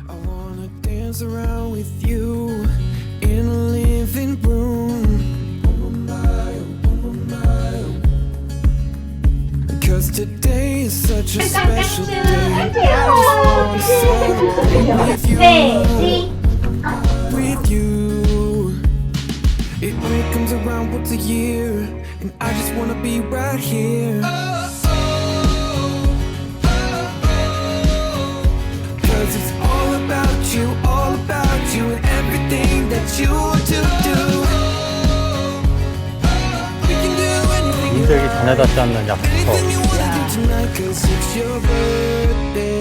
I wanna dance around with you in a living room. Cause today is such a special day. I just wanna celebrate with you. It only comes around once a year, and I just wanna be right here. Cause it's all about you and everything that you do. We can do anything you 인적이 전혀 닿지 않는 약속. anything you wanna do tonight, cause it's your birthday.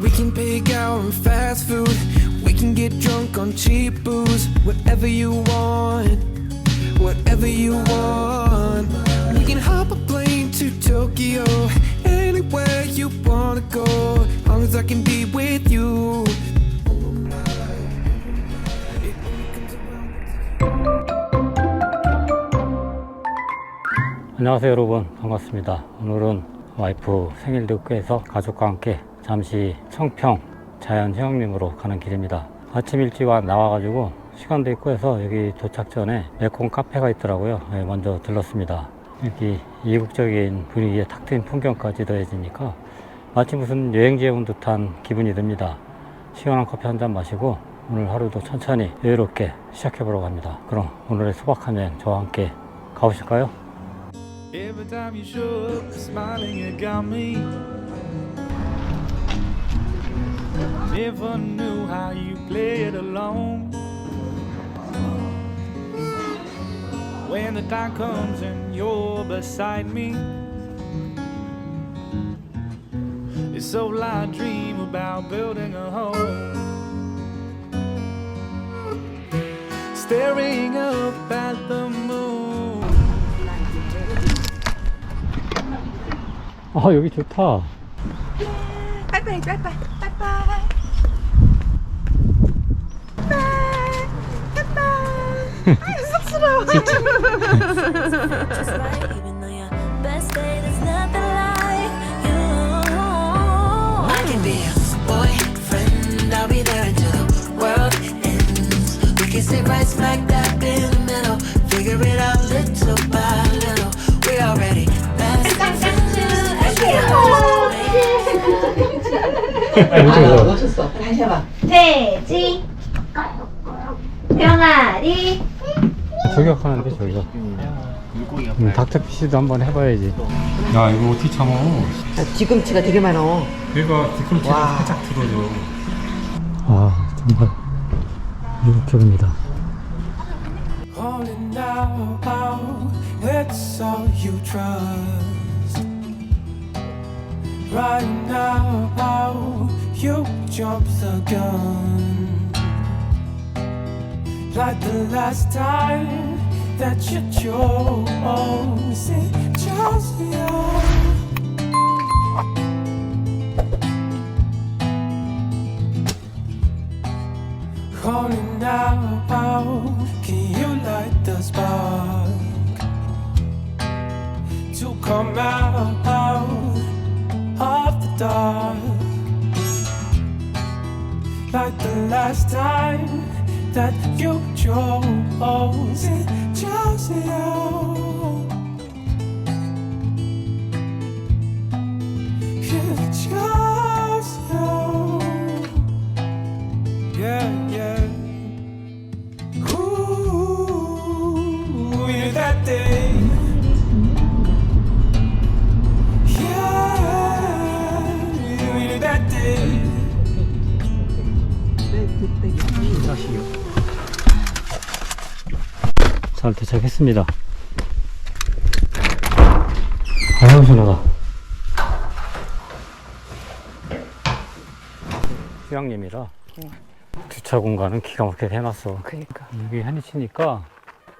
We can pick out on fast food. We can get drunk on cheap booze. Whatever you want, whatever you want. We can hop a plane to Tokyo. Anywhere you wanna go, as long as I can be with you. 안녕하세요 여러분, 반갑습니다. 오늘은 와이프 생일도 꾀해서 가족과 함께 잠시 청평 자연휴양림으로 가는 길입니다. 아침 일찍 나와가지고 시간도 있고 해서 여기 도착 전에 에콘 카페가 있더라고요. 먼저 들렀습니다. 여기 이국적인 분위기에 탁 트인 풍경까지 더해지니까 마치 무슨 여행지에 온 듯한 기분이 듭니다. 시원한 커피 한 잔 마시고 오늘 하루도 천천히 여유롭게 시작해보려고 합니다. 그럼 오늘의 소박한 여행 저와 함께 가보실까요? Every time you show up smiling, you got me. Never knew how you played alone. When the time comes and you're beside me, it's all I dream about, building a home. Staring up at the moon. 아 여기 좋다. 빠이빠이 빠이빠이 빠이빠이 빠이빠이 아유 쑥스러워. I can be your boyfriend. I'll be there until the world ends. We can sit right smack dab in the middle. Figure it out little by little. We're already best friends. 멋있어. 다시 해봐. 돼지 병아리 저격하는데 저기가. 닥터피쉬도 한번 해봐야지. 야 이거 어떻게 참어? 뒤꿈치가 되게 많어. 얘가 뒤꿈치를 와. 살짝 들어줘. 아 정말 이국적입니다. Calling out, that's all you trust. Right now, you jump the gun. Like the last time that you chose, it chose you. Calling out, can you light the spark to come out of the dark? Like the last time that you chose, it chose you. It chose you. Yeah, yeah. Ooh, you're that day. Yeah, you're that day. 잘 도착했습니다. 아유 시원하다. 휴양림이라 주차 공간은 기가 막히게 해놨어. 그러니까. 여기 한이치니까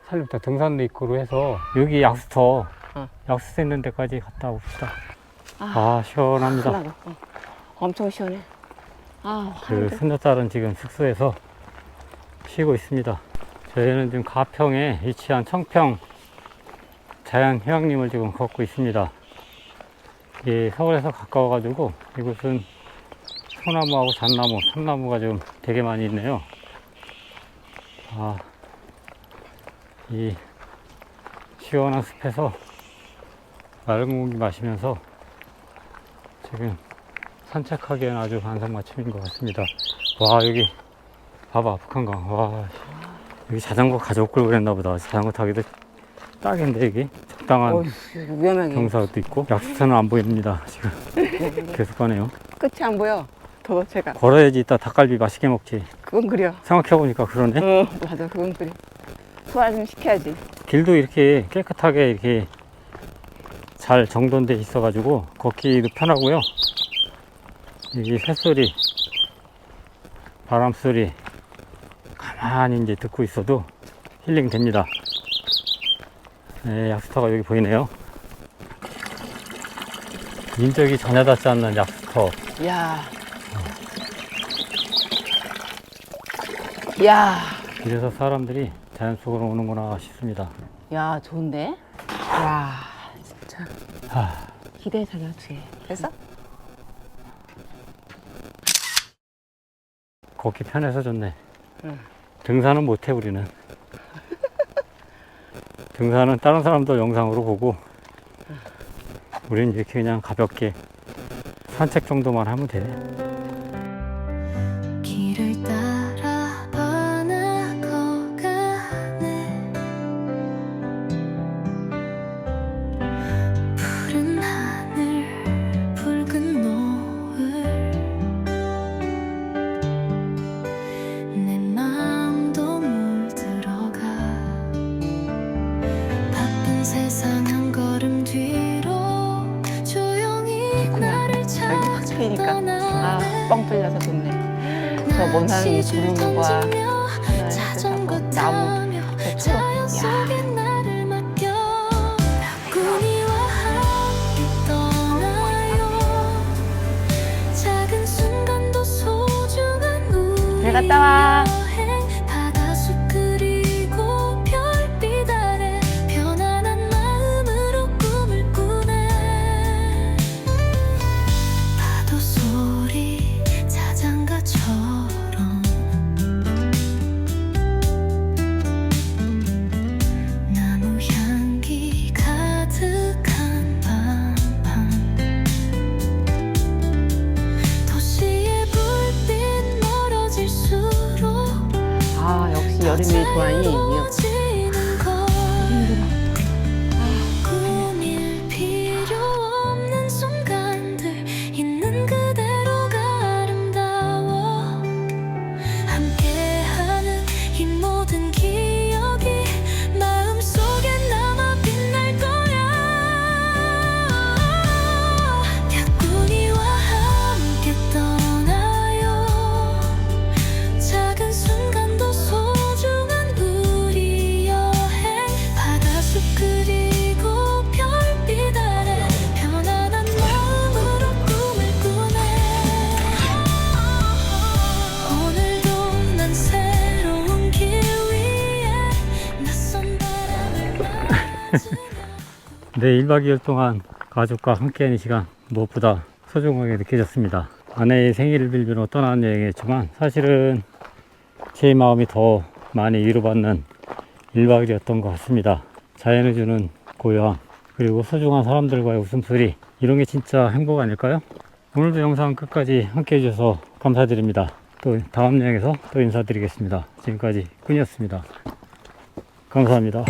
살림터 등산로 입구로 해서 여기 약수터 약수터 있는 데까지 갔다 옵시다. 아 시원합니다. 시원하다. 엄청 시원해. 아, 그 손녀딸은 지금 숙소에서 쉬고 있습니다. 저희는 지금 가평에 위치한 청평 자연휴양림을 지금 걷고 있습니다. 이 서울에서 가까워가지고 이곳은 소나무하고 잣나무, 참나무가 지금 되게 많이 있네요. 이 시원한 숲에서 맑은 공기 마시면서 지금 산책하기에는 아주 안성맞춤인 것 같습니다. 와, 여기 봐봐, 북한강. 와, 여기 자전거 가져올 걸 그랬나 보다. 자전거 타기도 딱인데 여기 적당한 위험하게. 경사도 있고 약수터는 안 보입니다. 지금 계속 가네요. 끝이 안 보여. 도대체가. 걸어야지 이따 닭갈비 맛있게 먹지. 그건 그려. 생각해보니까 그러네. 맞아. 그건 그려. 소화 좀 시켜야지. 길도 이렇게 깨끗하게 이렇게 잘 정돈돼 있어가지고 걷기도 편하고요. 이 새소리, 바람소리 가만히 이제 듣고 있어도 힐링 됩니다. 네, 약수터가 여기 보이네요. 인적이 전혀 닿지 않는 약수터. 야. 야. 이래서 사람들이 자연 속으로 오는구나 싶습니다. 야, 좋은데? 야, 진짜. 기대되잖아, 뒤에. 됐어? 걷기 편해서 좋네. 응. 등산은 못해 우리는. 등산은 다른 사람도 영상으로 보고 우리는 이렇게 그냥 가볍게 산책 정도만 하면 돼. 길을 따라 번화거가네 푸른 하늘 붉은 노을 내 마음도 물들어가 바쁜 세상 한 걸음 뒤로 조용히 나를 찾아 트이니까. 떠나네 뻥 뚫려서 좋네. 저 먼 산이 구름과 하늘, 햇빛하고 나무, 배추. 야. 잘 갔다 와. 바다숲 그리고 별빛 아래 편안한 마음으로 꿈을 꾸네 파도 소리 자장가처럼 나무 향기 가득한 밤밤 도시의 불빛 멀어질수록 역시 여름이 좋아하니. 멀어지는 걸 꾸밀 필요 없는 순간들 있는 그대로가 아름다워 함께하는 이 모든 기억이 마음속에 남아 빛날 거야 닭구니와 함께 떠나요 작은 순간도 소중한 우리 여행 바다숲 그리고 별빛 아래 편안한 마음으로 꿈을 꾸네 오늘도 난 새로운 길 위에 낯선 바람을 맞으며 네, 1박 2일 동안 가족과 함께한 이 시간 무엇보다 소중하게 느껴졌습니다. 아내의 생일을 빌미로 떠나는 여행이었지만 사실은 제 마음이 더 많이 위로받는 1박 2일이었던 것 같습니다. 자연이 주는 고요함, 그리고 소중한 사람들과의 웃음소리, 이런 게 진짜 행복 아닐까요? 오늘도 영상 끝까지 함께 해주셔서 감사드립니다. 또 다음 여행에서 또 인사드리겠습니다. 지금까지 꾼이었습니다. 감사합니다.